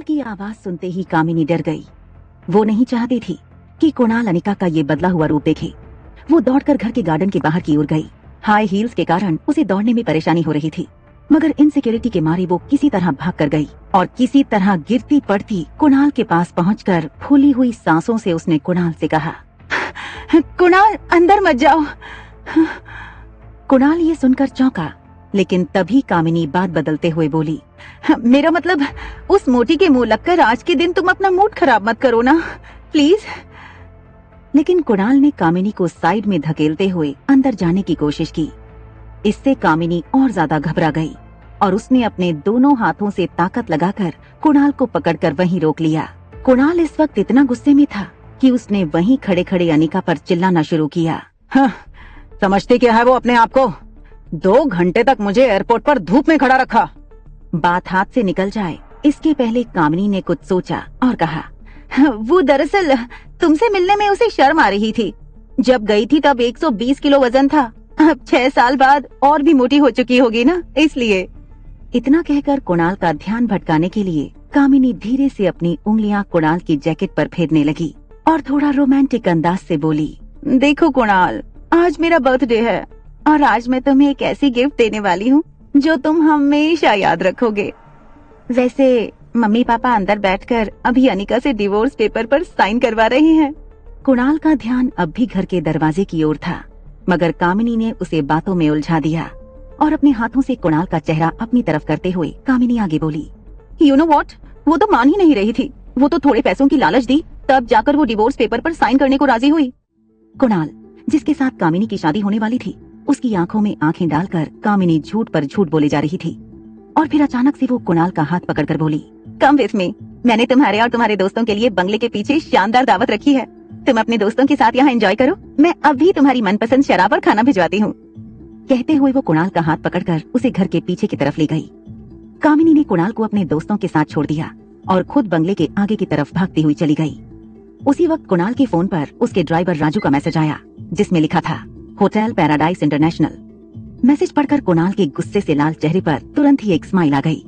यंत्र की आवाज सुनते ही कामिनी डर गई। वो नहीं चाहती थी कि कुणाल अनिका का ये बदला हुआ रूप देखे। वो दौड़कर घर के गार्डन के बाहर की ओर गई। हाई हील्स के कारण उसे दौड़ने में परेशानी हो रही थी, मगर इनसिक्योरिटी के मारे वो किसी तरह भाग कर गई और किसी तरह गिरती पड़ती कुणाल के पास पहुंचकर फूली हुई सांसों से उसने कुणाल से कहा, कुणाल अंदर मत जाओ। कुणाल ये सुनकर चौंका, लेकिन तभी कामिनी बात बदलते हुए बोली, मेरा मतलब उस मोटी के मुंह लगकर आज के दिन तुम अपना मूड खराब मत करो ना, प्लीज। लेकिन कुणाल ने कामिनी को साइड में धकेलते हुए अंदर जाने की कोशिश की। इससे कामिनी और ज्यादा घबरा गई और उसने अपने दोनों हाथों से ताकत लगाकर कुणाल को पकड़कर वहीं रोक लिया। कुणाल इस वक्त इतना गुस्से में था कि उसने वहीं खड़े खड़े अनिका पर चिल्लाना शुरू किया। समझती क्या है वो अपने आप को? 2 घंटे तक मुझे एयरपोर्ट पर धूप में खड़ा रखा। बात हाथ से निकल जाए इसके पहले कामिनी ने कुछ सोचा और कहा, वो दरअसल तुमसे मिलने में उसे शर्म आ रही थी। जब गई थी तब 120 किलो वजन था, अब 6 साल बाद और भी मोटी हो चुकी होगी ना, इसलिए। इतना कहकर कुणाल का ध्यान भटकाने के लिए कामिनी धीरे से अपनी उंगलियां कुणाल की जैकेट पर फेरने लगी और थोड़ा रोमांटिक अंदाज से बोली, देखो कुणाल, आज मेरा बर्थडे है और आज मैं तुम्हें एक ऐसी गिफ्ट देने वाली हूँ जो तुम हमेशा याद रखोगे। वैसे मम्मी पापा अंदर बैठकर अभी अनिका से डिवोर्स पेपर पर साइन करवा रहे हैं। कुणाल का ध्यान अब भी घर के दरवाजे की ओर था, मगर कामिनी ने उसे बातों में उलझा दिया और अपने हाथों से कुणाल का चेहरा अपनी तरफ करते हुए कामिनी आगे बोली, यू नो व्हाट, वो तो मान ही नहीं रही थी। वो तो थोड़े पैसों की लालच दी, तब जाकर वो डिवोर्स पेपर पर साइन करने को राजी हुई। कुणाल, जिसके साथ कामिनी की शादी होने वाली थी, उसकी आंखों में आंखें डालकर कामिनी झूठ पर झूठ बोले जा रही थी और फिर अचानक से वो कुणाल का हाथ पकड़कर बोली, कम विथ मी, मैंने तुम्हारे और तुम्हारे दोस्तों के लिए बंगले के पीछे शानदार दावत रखी है। तुम अपने दोस्तों के साथ यहाँ एंजॉय करो, मैं अभी तुम्हारी मनपसंद शराब और खाना भिजवाती हूँ। कहते हुए वो कुणाल का हाथ पकड़कर उसे घर के पीछे की तरफ ले गई। कामिनी ने कुणाल को अपने दोस्तों के साथ छोड़ दिया और खुद बंगले के आगे की तरफ भागती हुई चली गई। उसी वक्त कुणाल के फोन पर उसके ड्राइवर राजू का मैसेज आया, जिसमें लिखा था, होटल पैराडाइज इंटरनेशनल। मैसेज पढ़कर कुणाल के गुस्से से लाल चेहरे पर तुरंत ही एक स्माइल आ गई।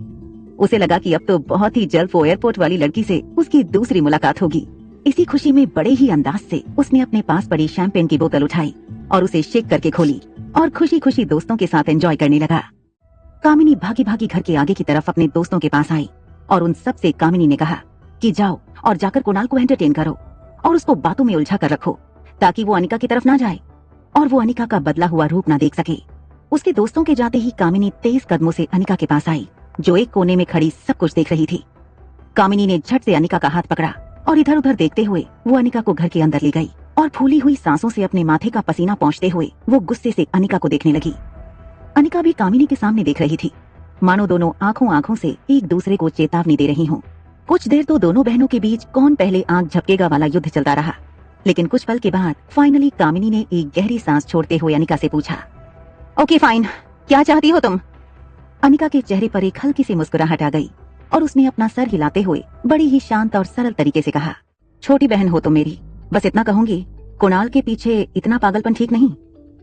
उसे लगा कि अब तो बहुत ही जल्द वो एयरपोर्ट वाली लड़की से उसकी दूसरी मुलाकात होगी। इसी खुशी में बड़े ही अंदाज से उसने अपने पास पड़ी शैंपेन की बोतल उठाई और उसे शेक करके खोली और खुशी खुशी दोस्तों के साथ एंजॉय करने लगा। कामिनी भागी भागी घर के आगे की तरफ अपने दोस्तों के पास आई और उन सब से कामिनी ने कहा कि जाओ और जाकर कुणाल को एंटरटेन करो और उसको बातों में उलझा कर रखो, ताकि वो अनिका की तरफ ना जाए और वो अनिका का बदला हुआ रूप ना देख सके। उसके दोस्तों के जाते ही कामिनी तेज कदमों से अनिका के पास आई, जो एक कोने में खड़ी सब कुछ देख रही थी। कामिनी ने झट से अनिका का हाथ पकड़ा और इधर उधर देखते हुए वो अनिका को घर के अंदर ले गई और फूली हुई सांसों से अपने माथे का पसीना पोंछते हुए वो गुस्से से अनिका को देखने लगी। अनिका भी कामिनी के सामने देख रही थी, मानो दोनों आंखों आंखों से एक दूसरे को चेतावनी दे रही हों। कुछ देर तो दोनों बहनों के बीच कौन पहले आंख झपकेगा वाला युद्ध चलता रहा, लेकिन कुछ पल के बाद फाइनली कामिनी ने एक गहरी सांस छोड़ते हुए अनिका से पूछा, ओके फाइन, क्या चाहती हो तुम? अनिका के चेहरे पर एक हल्की सी मुस्कुराहट आ गई और उसने अपना सर हिलाते हुए बड़ी ही शांत और सरल तरीके से कहा, छोटी बहन हो तुम मेरी, बस इतना कहूंगी, कुणाल के पीछे इतना पागलपन ठीक नहीं,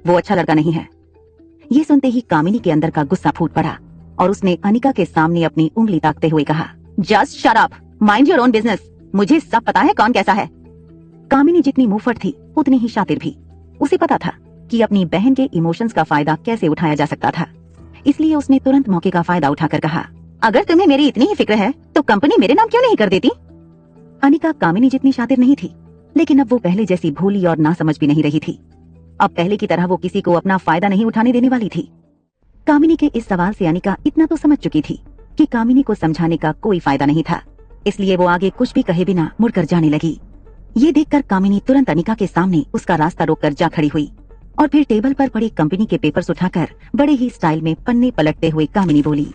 वो अच्छा लड़का नहीं है। ये सुनते ही कामिनी के अंदर का गुस्सा फूट पड़ा और उसने अनिका के सामने अपनी उंगली ताकते हुए कहा, just shut up, mind your own business, मुझे सब पता है कौन कैसा है। कामिनी जितनी मुंहफट थी उतनी ही शातिर भी। उसे पता था कि अपनी बहन के इमोशंस का फायदा कैसे उठाया जा सकता था, इसलिए उसने तुरंत मौके का फायदा उठाकर कहा, अगर तुम्हें मेरी इतनी ही फिक्र है तो कंपनी मेरे नाम क्यों नहीं कर देती? अनिका कामिनी जितनी शातिर नहीं थी, लेकिन अब वो पहले जैसी भोली और नासमझ भी नहीं रही थी। अब पहले की तरह वो किसी को अपना फायदा नहीं उठाने देने वाली थी। कामिनी के इस सवाल से अनिका इतना तो समझ चुकी थी कि कामिनी को समझाने का कोई फायदा नहीं था, इसलिए वो आगे कुछ भी कहे बिना मुड़कर जाने लगी। ये देखकर कामिनी तुरंत अनिका के सामने उसका रास्ता रोककर जा खड़ी हुई और फिर टेबल पर पड़े कंपनी के पेपर्स उठाकर बड़े ही स्टाइल में पन्ने पलटते हुए कामिनी बोली,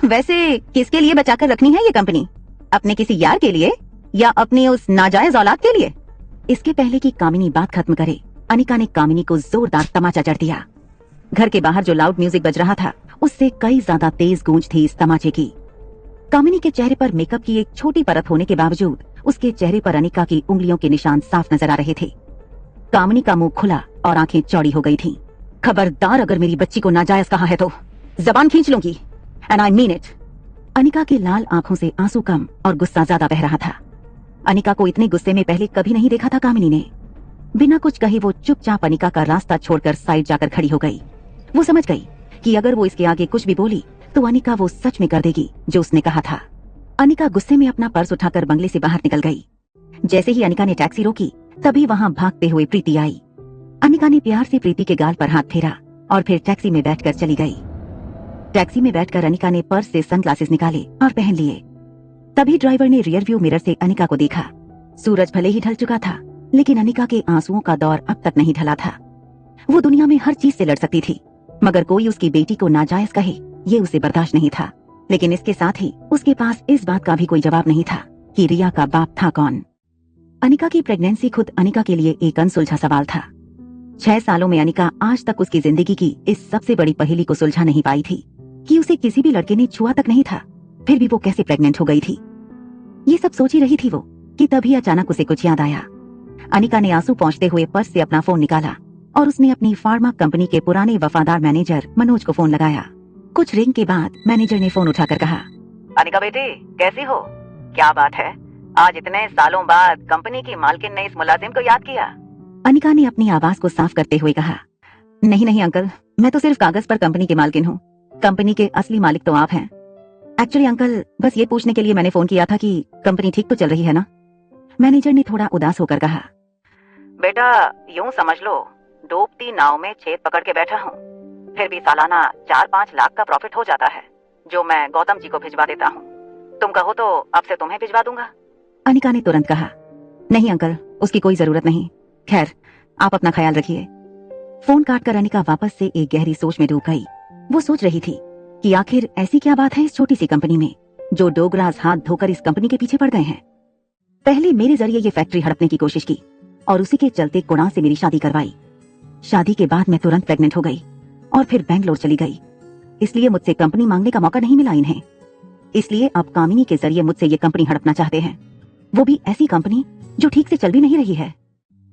वैसे किसके लिए बचाकर रखनी है ये कंपनी? अपने किसी यार के लिए या अपनी उस नाजायज औलाद के लिए? इसके पहले कि कामिनी बात खत्म करे, अनिका ने कामिनी को जोरदार तमाचा जड़ दिया। घर के बाहर जो लाउड म्यूजिक बज रहा था उससे कई ज्यादा तेज गूंज थी इस तमाचे की। कामिनी के चेहरे पर मेकअप की एक छोटी परत होने के बावजूद उसके चेहरे पर अनिका की उंगलियों के निशान साफ नजर आ रहे थे। कामिनी का मुंह खुला और आंखें चौड़ी हो गई थीं। खबरदार अगर मेरी बच्ची को नाजायज कहा है तो जबान खींच लूंगी, and I mean it. Anika के लाल आंखों से आंसू कम और गुस्सा ज्यादा बह रहा था। अनिका को इतने गुस्से में पहले कभी नहीं देखा था कामिनी ने। बिना कुछ कहे वो चुपचाप अनिका का रास्ता छोड़कर साइड जाकर खड़ी हो गई। वो समझ गई कि अगर वो इसके आगे कुछ भी बोली तो अनिका वो सच में कर देगी जो उसने कहा था। अनिका गुस्से में अपना पर्स उठाकर बंगले से बाहर निकल गई। जैसे ही अनिका ने टैक्सी रोकी तभी वहां भागते हुए प्रीति आई। अनिका ने प्यार से प्रीति के गाल पर हाथ फेरा और फिर टैक्सी में बैठकर चली गई। टैक्सी में बैठकर अनिका ने पर्स से सनग्लासेस निकाले और पहन लिए। तभी ड्राइवर ने रियर व्यू मिरर से अनिका को देखा। सूरज भले ही ढल चुका था, लेकिन अनिका के आंसुओं का दौर अब तक नहीं ढला था। वो दुनिया में हर चीज से लड़ सकती थी, मगर कोई उसकी बेटी को नाजायज कहे ये उसे बर्दाश्त नहीं था। लेकिन इसके साथ ही उसके पास इस बात का भी कोई जवाब नहीं था कि रिया का बाप था कौन। अनिका की प्रेगनेंसी खुद अनिका के लिए एक अनसुलझा सवाल था। 6 सालों में अनिका आज तक उसकी जिंदगी की इस सबसे बड़ी पहेली को सुलझा नहीं पाई थी कि उसे किसी भी लड़के ने छुआ तक नहीं था, फिर भी वो कैसे प्रेग्नेंट हो गई थी। ये सब सोच ही रही थी वो कि तभी अचानक उसे कुछ याद आया। अनिका ने आंसू पोंछते हुए पर्स से अपना फोन निकाला और उसने अपनी फार्मा कंपनी के पुराने वफादार मैनेजर मनोज को फोन लगाया। कुछ रिंग के बाद मैनेजर ने फोन उठाकर कहा, अनिका बेटी कैसी हो? क्या बात है, आज इतने सालों बाद कंपनी की मालकिन ने इस मुलाजिम को याद किया? अनिका ने अपनी आवाज को साफ करते हुए कहा, नहीं नहीं अंकल, मैं तो सिर्फ कागज पर कंपनी की मालकिन हूँ। कंपनी के असली मालिक तो आप हैं। एक्चुअली अंकल, बस ये पूछने के लिए मैंने फोन किया था कि कंपनी ठीक तो चल रही है ना? मैनेजर ने थोड़ा उदास होकर कहा, बेटा यूं समझ लो, डूबती नाव में छेद पकड़ के बैठा हूँ, फिर भी सालाना 4-5 लाख का प्रॉफिट हो जाता है, जो मैं गौतम जी को भिजवा देता हूँ। तुम कहो तो अब से तुम्हें भिजवा दूंगा। अनिका ने तुरंत कहा, नहीं अंकल, उसकी कोई जरूरत नहीं। खैर, आप अपना ख्याल रखिए। फोन काटकर अनिका वापस से एक गहरी सोच में डूब गई। वो सोच रही थी कि आखिर ऐसी क्या बात है इस छोटी सी कंपनी में जो डोगराज हाथ धोकर इस कंपनी के पीछे पड़ गए हैं। पहले मेरे जरिए ये फैक्ट्री हड़पने की कोशिश की और उसी के चलते कुणाल से मेरी शादी करवाई। शादी के बाद मैं तुरंत प्रेग्नेंट हो गई और फिर बैंगलोर चली गई। इसलिए मुझसे कंपनी मांगने का मौका नहीं मिला इन्हें। इसलिए अब कामिनी के जरिए मुझसे ये कंपनी हड़पना चाहते हैं, वो भी ऐसी कंपनी जो ठीक से चल भी नहीं रही है।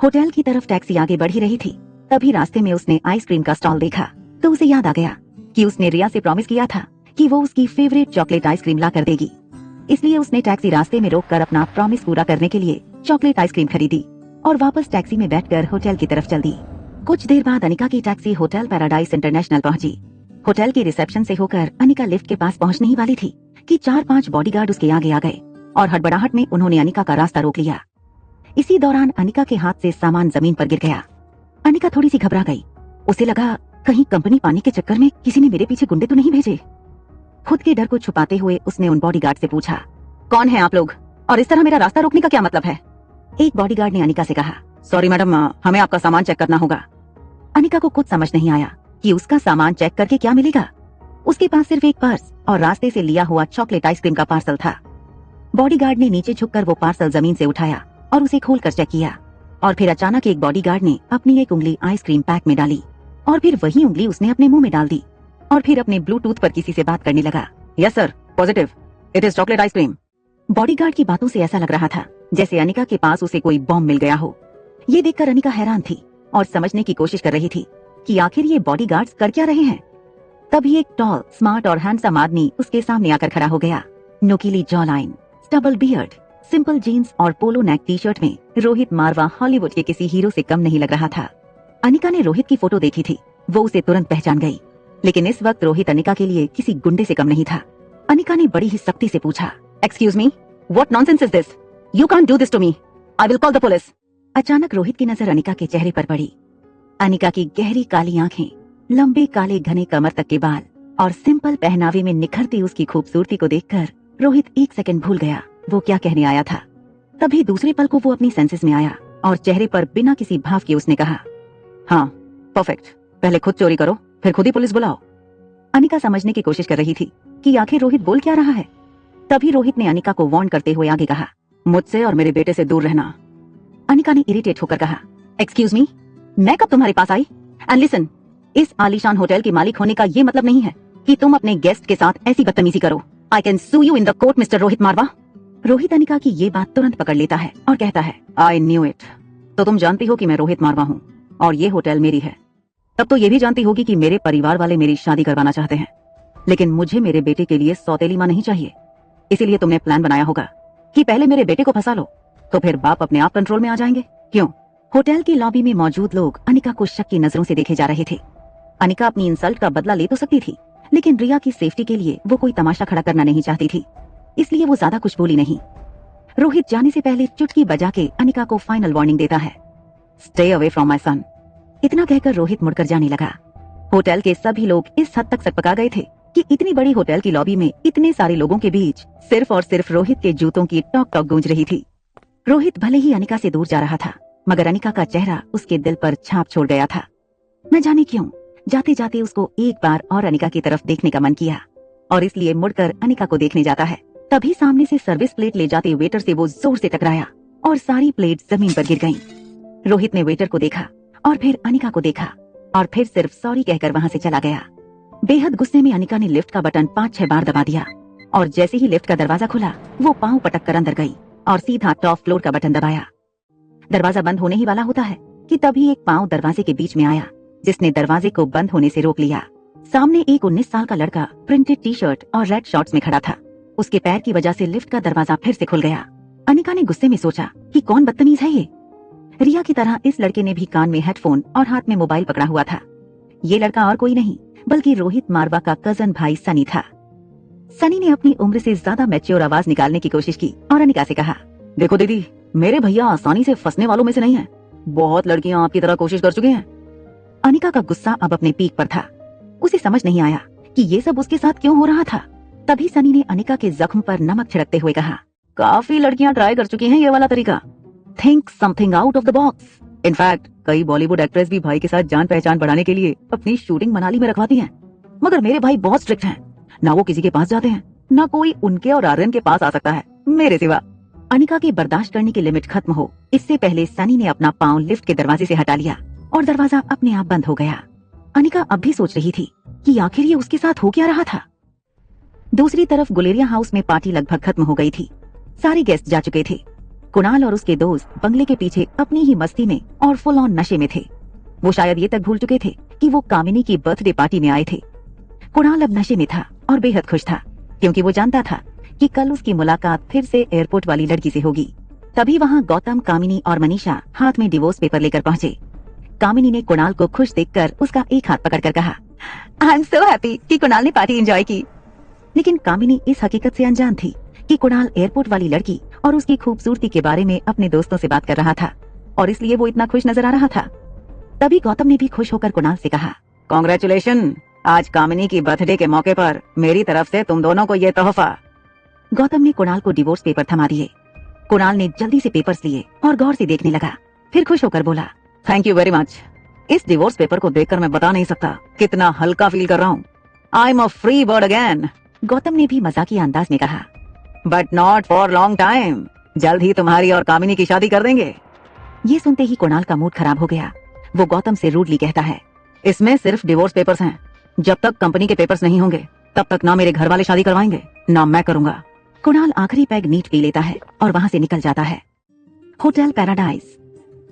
होटल की तरफ टैक्सी आगे बढ़ ही रही थी, तभी रास्ते में उसने आइसक्रीम का स्टॉल देखा तो उसे याद आ गया कि उसने रिया से प्रॉमिस किया था कि वो उसकी फेवरेट चॉकलेट आइसक्रीम ला कर देगी। इसलिए उसने टैक्सी रास्ते में रोककर अपना प्रॉमिस पूरा करने के लिए चॉकलेट आइसक्रीम खरीदी और वापस टैक्सी में बैठकर होटल की तरफ चल दी। कुछ देर बाद अनिका की टैक्सी होटल पैराडाइज इंटरनेशनल पहुंची। होटल के रिसेप्शन से होकर अनिका लिफ्ट के पास पहुंचने ही वाली थी कि 4-5 बॉडीगार्ड उसके आगे आ गए और हड़बड़ाहट में उन्होंने अनिका का रास्ता रोक लिया। इसी दौरान अनिका के हाथ से सामान जमीन पर गिर गया। अनिका थोड़ी सी घबरा गई। उसे लगा कहीं कंपनी पाने के चक्कर में किसी ने मेरे पीछे गुंडे तो नहीं भेजे। खुद के डर को छुपाते हुए उसने उन बॉडीगार्ड से पूछा, कौन है आप लोग और इस तरह मेरा रास्ता रोकने का क्या मतलब है? एक बॉडीगार्ड ने अनिका से कहा, सॉरी मैडम, हमें आपका सामान चेक करना होगा। अनिका को कुछ समझ नहीं आया कि उसका सामान चेक करके क्या मिलेगा। उसके पास सिर्फ एक पर्स और रास्ते से लिया हुआ चॉकलेट आइसक्रीम का पार्सल था। बॉडीगार्ड ने नीचे झुककर वो पार्सल जमीन से उठाया और उसे खोलकर चेक किया और फिर अचानक एक बॉडीगार्ड ने अपनी एक उंगली आइसक्रीम पैक में डाली और फिर वही उंगली उसने अपने मुंह में डाल दी और फिर अपने ब्लूटूथ पर किसी से बात करने लगा। Yes sir, positive, it is chocolate ice cream. Bodyguard की बातों से ऐसा लग रहा था जैसे अनिका के पास उसे कोई बॉम्ब मिल गया हो। ये देखकर अनिका हैरान थी और समझने की कोशिश कर रही थी कि आखिर ये बॉडीगार्ड्स कर क्या रहे हैं। तभी एक टॉल, स्मार्ट और हैंडसम आदमी उसके सामने आकर खड़ा हो गया। नुकीली jaw line, stubble beard, simple jeans और पोलो नेक टी शर्ट में रोहित मारवा हॉलीवुड के किसी हीरो से कम नहीं लग रहा था। अनिका ने रोहित की फोटो देखी थी, वो उसे तुरंत पहचान गई, लेकिन इस वक्त रोहित अनिका के लिए किसी गुंडे से कम नहीं था। अनिका ने बड़ी ही सख्ती से पूछा, excuse me, what nonsense is this? You can't do this to me, I will call the police. अचानक रोहित की नजर अनिका के चेहरे पर पड़ी। अनिका की गहरी काली आंखें, लंबे काले घने कमर तक के बाल और सिंपल पहनावे में निखरती उसकी खूबसूरती को देखकर रोहित एक सेकंड भूल गया वो क्या कहने आया था। तभी दूसरे पल को वो अपनी सेंसेस में आया और चेहरे पर बिना किसी भाव के उसने कहा, हाँ परफेक्ट, पहले खुद चोरी करो फिर खुद ही पुलिस बुलाओ। अनिका समझने की कोशिश कर रही थी कि आखिर रोहित बोल क्या रहा है। तभी रोहित ने अनिका को वार्न करते हुए आगे कहा, मुझसे और मेरे बेटे से दूर रहना। अनिका ने इरिटेट होकर कहा, एक्सक्यूज मी, मैं कब तुम्हारे पास आई? एंड लिसन, इस आलीशान होटल के मालिक होने का ये मतलब नहीं है कि तुम अपने गेस्ट के साथ ऐसी बदतमीजी करो। I can sue you in the court mister Rohit Marwah. Rohit Anika की ये बात तुरंत पकड़ लेता है और कहता है, आई न्यू इट। तो तुम जानती हो कि मैं रोहित मारवा हूँ और ये होटल मेरी है, तब तो ये भी जानती होगी कि मेरे परिवार वाले मेरी शादी करवाना चाहते हैं। लेकिन मुझे मेरे बेटे के लिए सौतेली माँ नहीं चाहिए। इसीलिए तुमने प्लान बनाया होगा कि पहले मेरे बेटे को फंसा लो, तो फिर बाप अपने आप कंट्रोल में आ जाएंगे। क्यों? होटल की लॉबी में मौजूद लोग अनिका को शक की नजरों से देखे जा रहे थे। अनिका अपनी इंसल्ट का बदला ले तो सकती थी, लेकिन रिया की सेफ्टी के लिए वो कोई तमाशा खड़ा करना नहीं चाहती थी, इसलिए वो ज्यादा कुछ बोली नहीं। रोहित जाने से पहले चुटकी बजा के अनिका को फाइनल वार्निंग देता है, stay away from my son. इतना कहकर रोहित मुड़कर जाने लगा। होटल के सभी लोग इस हद तक सकपका गए थे कि इतनी बड़ी होटल की लॉबी में इतने सारे लोगों के बीच सिर्फ और सिर्फ रोहित के जूतों की टॉक टॉक गूंज रही थी। रोहित भले ही अनिका से दूर जा रहा था, मगर अनिका का चेहरा उसके दिल पर छाप छोड़ गया था। न जाने क्यों जाते जाते उसको एक बार और अनिका की तरफ देखने का मन किया, और इसलिए मुड़कर अनिका को देखने जाता है। तभी सामने से सर्विस प्लेट ले जाते वेटर से वो जोर से टकराया और सारी प्लेट जमीन पर गिर गईं। रोहित ने वेटर को देखा और फिर अनिका को देखा और फिर सिर्फ सॉरी कहकर वहां से चला गया। बेहद गुस्से में अनिका ने लिफ्ट का बटन 5-6 बार दबा दिया, और जैसे ही लिफ्ट का दरवाजा खुला वो पांव पटक कर अंदर गई और सीधा टॉप फ्लोर का बटन दबाया। दरवाजा बंद होने ही वाला होता है कि तभी एक पांव दरवाजे के बीच में आया, जिसने दरवाजे को बंद होने से रोक लिया। सामने एक 19 साल का लड़का प्रिंटेड टी शर्ट और रेड शॉर्ट्स में खड़ा था। उसके पैर की वजह से लिफ्ट का दरवाजा फिर से खुल गया। अनिका ने गुस्से में सोचा कि कौन बदतमीज है ये। रिया की तरह इस लड़के ने भी कान में हेडफोन और हाथ में मोबाइल पकड़ा हुआ था। ये लड़का और कोई नहीं बल्कि रोहित मारवा का कजन भाई सनी था। सनी ने अपनी उम्र से ज्यादा मैच्योर आवाज निकालने की कोशिश की और अनिका से कहा, देखो दीदी, मेरे भैया आसानी से फंसने वालों में से नहीं है। बहुत लड़कियां आपकी तरह कोशिश कर चुकी हैं। अनिका का गुस्सा अब अपने पीक पर था। उसे समझ नहीं आया कि ये सब उसके साथ क्यों हो रहा था। तभी सनी ने अनिका के जख्म पर नमक छिड़कते हुए कहा, काफी लड़कियां ट्राई कर चुकी हैं ये वाला तरीका। Think something out of the box. In fact कई बॉलीवुड एक्ट्रेस भी भाई के साथ जान पहचान बढ़ाने के लिए अपनी शूटिंग मनाली में रखवाती हैं। मगर मेरे भाई बहुत स्ट्रिक्ट हैं, ना वो किसी के पास जाते हैं, ना कोई उनके और आर्यन के पास आ सकता है मेरे सिवा। अनिका के बर्दाश्त करने की लिमिट खत्म हो इससे पहले सनी ने अपना पांव लिफ्ट के दरवाजे से हटा लिया और दरवाजा अपने आप बंद हो गया। अनिका अब भी सोच रही थी कि आखिर ये उसके साथ हो क्या रहा था। दूसरी तरफ गुलेरिया हाउस में पार्टी लगभग खत्म हो गई थी। सारे गेस्ट जा चुके थे। कुणाल और उसके दोस्त बंगले के पीछे अपनी ही मस्ती में और फुल ऑन नशे में थे। वो शायद ये तक भूल चुके थे कि वो कामिनी की बर्थडे पार्टी में आए थे। कुणाल अब नशे में था और बेहद खुश था, क्योंकि वो जानता था कि कल उसकी मुलाकात फिर से एयरपोर्ट वाली लड़की से होगी। तभी वहाँ गौतम, कामिनी और मनीषा हाथ में डिवोर्स पेपर लेकर पहुंचे। कामिनी ने कुणाल को खुश देखकर उसका एक हाथ पकड़कर कहा, आई एम सो हैप्पी कि कुणाल ने पार्टी एंजॉय की। लेकिन कामिनी इस हकीकत से अनजान थी कि कुणाल एयरपोर्ट वाली लड़की और उसकी खूबसूरती के बारे में अपने दोस्तों से बात कर रहा था, और इसलिए वो इतना खुश नजर आ रहा था। तभी गौतम ने भी खुश होकर कुणाल से कहा, कांग्रेचुलेशन, आज कामिनी की बर्थडे के मौके पर मेरी तरफ से तुम दोनों को ये तोहफा। गौतम ने कुणाल को डिवोर्स पेपर थमा दिए। कुणाल ने जल्दी से पेपर्स लिए और गौर से देखने लगा, फिर खुश होकर बोला, थैंक यू वेरी मच। इस डिवोर्स पेपर को देखकर मैं बता नहीं सकता कितना हल्का फील कर रहा हूँ। I am a free bird again. Gautam ने भी मजाकिया अंदाज में कहा, but not for long time. जल्द ही तुम्हारी और कामिनी की शादी कर देंगे। ये सुनते ही कुणाल का मूड खराब हो गया। वो गौतम से रूडली कहता है, इसमें सिर्फ डिवोर्स पेपर्स हैं। जब तक कंपनी के पेपर्स नहीं होंगे तब तक ना मेरे घर वाले शादी करवाएंगे ना मैं करूंगा। कुणाल आखिरी पैग नीट पी लेता है और वहां से निकल जाता है। Hotel paradise.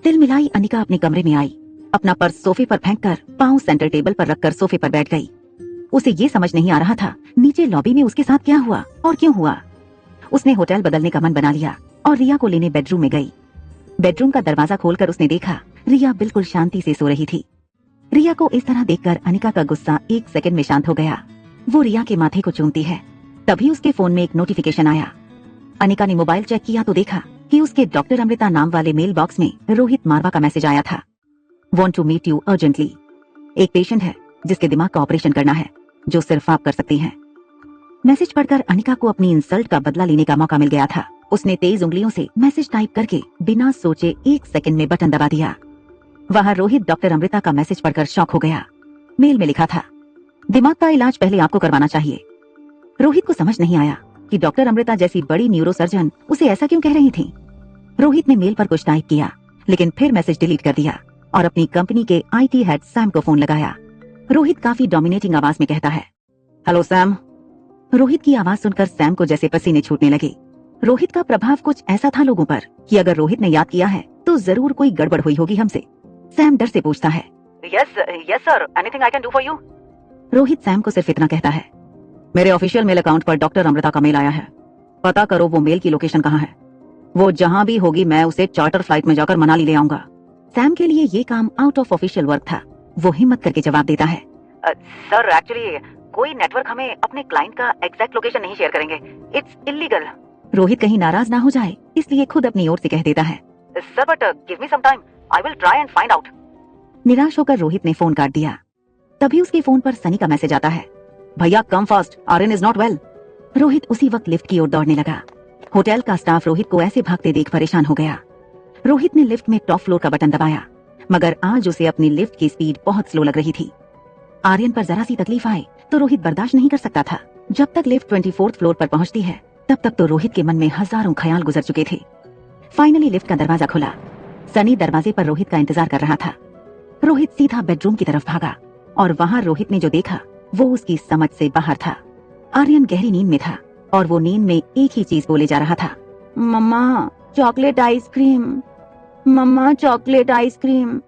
तिल मिलाई अनिका अपने कमरे में आई। अपना पर्स सोफे पर फेंककर पांव सेंटर टेबल पर रखकर सोफे पर बैठ गई। उसे ये समझ नहीं आ रहा था नीचे लॉबी में उसके साथ क्या हुआ और क्यों हुआ। उसने होटल बदलने का मन बना लिया और रिया को लेने बेडरूम में गई। बेडरूम का दरवाजा खोलकर उसने देखा रिया बिल्कुल शांति से सो रही थी। रिया को इस तरह देखकर अनिका का गुस्सा 1 सेकंड में शांत हो गया। वो रिया के माथे को चूमती है। तभी उसके फोन में एक नोटिफिकेशन आया। अनिका ने मोबाइल चेक किया तो देखा कि उसके डॉक्टर अमृता नाम वाले मेल बॉक्स में रोहित मारवा का मैसेज आया था। Want to meet you urgently. एक पेशेंट है जिसके दिमाग का ऑपरेशन करना है, जो सिर्फ आप कर सकती हैं। मैसेज पढ़कर अनिका को अपनी इंसल्ट का बदला लेने का मौका मिल गया था। उसने तेज उंगलियों से मैसेज टाइप करके बिना सोचे 1 सेकंड में बटन दबा दिया। वहां रोहित डॉक्टर अमृता का मैसेज पढ़कर शॉक हो गया। मेल में लिखा था, दिमाग का इलाज पहले आपको करवाना चाहिए। रोहित को समझ नहीं आया कि डॉक्टर अमृता जैसी बड़ी न्यूरोसर्जन उसे ऐसा क्यों कह रही थी। रोहित ने मेल पर कुछ टाइप किया, लेकिन फिर मैसेज डिलीट कर दिया और अपनी कंपनी के IT हेड सैम को फोन लगाया। रोहित काफी डोमिनेटिंग आवाज में कहता है, हेलो सैम। रोहित की आवाज सुनकर सैम को जैसे पसीने छूटने लगे। रोहित का प्रभाव कुछ ऐसा था लोगों पर कि अगर रोहित ने याद किया है तो जरूर कोई गड़बड़ हुई होगी हमसे। सैम डर से पूछता है, yes sir, anything I can do for you. Rohit Sam को सिर्फ इतना कहता है, मेरे ऑफिशियल मेल अकाउंट पर डॉक्टर अमृता का मेल आया है। पता करो वो मेल की लोकेशन कहाँ है। वो जहां भी होगी मैं उसे चार्टर फ्लाइट में जाकर मनाली ले आऊंगा। सैम के लिए ये काम आउट ऑफ ऑफिशियल वर्क था। वो हिम्मत करके जवाब देता है, सर एक्चुअली कोई नेटवर्क हमें अपने क्लाइंट का एग्जैक्ट लोकेशन नहीं शेयर करेंगे, इट्स इलीगल। रोहित कहीं नाराज ना हो जाए इसलिए खुद अपनी ओर से कह देता है, sir but give me some time, I will try and find out. निराश होकर रोहित ने फोन काट दिया। तभी उसके फोन पर सनी का मैसेज आता है, भैया come fast, Aryan is not well. Rohit उसी वक्त लिफ्ट की ओर दौड़ने लगा। होटल का स्टाफ रोहित को ऐसे भागते देख परेशान हो गया। रोहित ने लिफ्ट में टॉप फ्लोर का बटन दबाया, मगर आज उसे अपनी लिफ्ट की स्पीड बहुत स्लो लग रही थी। आर्यन पर जरा सी तकलीफ आए तो रोहित बर्दाश्त नहीं कर सकता था। जब तक लिफ्ट 24th फ्लोर पर पहुंचती है तब तक तो रोहित के मन में हजारों ख्याल गुजर चुके थे। फाइनली लिफ्ट का दरवाजा खुला। सनी दरवाजे पर रोहित का इंतजार कर रहा था। रोहित सीधा बेडरूम की तरफ भागा और वहां रोहित ने जो देखा वो उसकी समझ से बाहर था। आर्यन गहरी नींद में था और वो नींद में एक ही चीज बोले जा रहा था, मम्मा चॉकलेट आइसक्रीम, मम्मा चॉकलेट आइसक्रीम।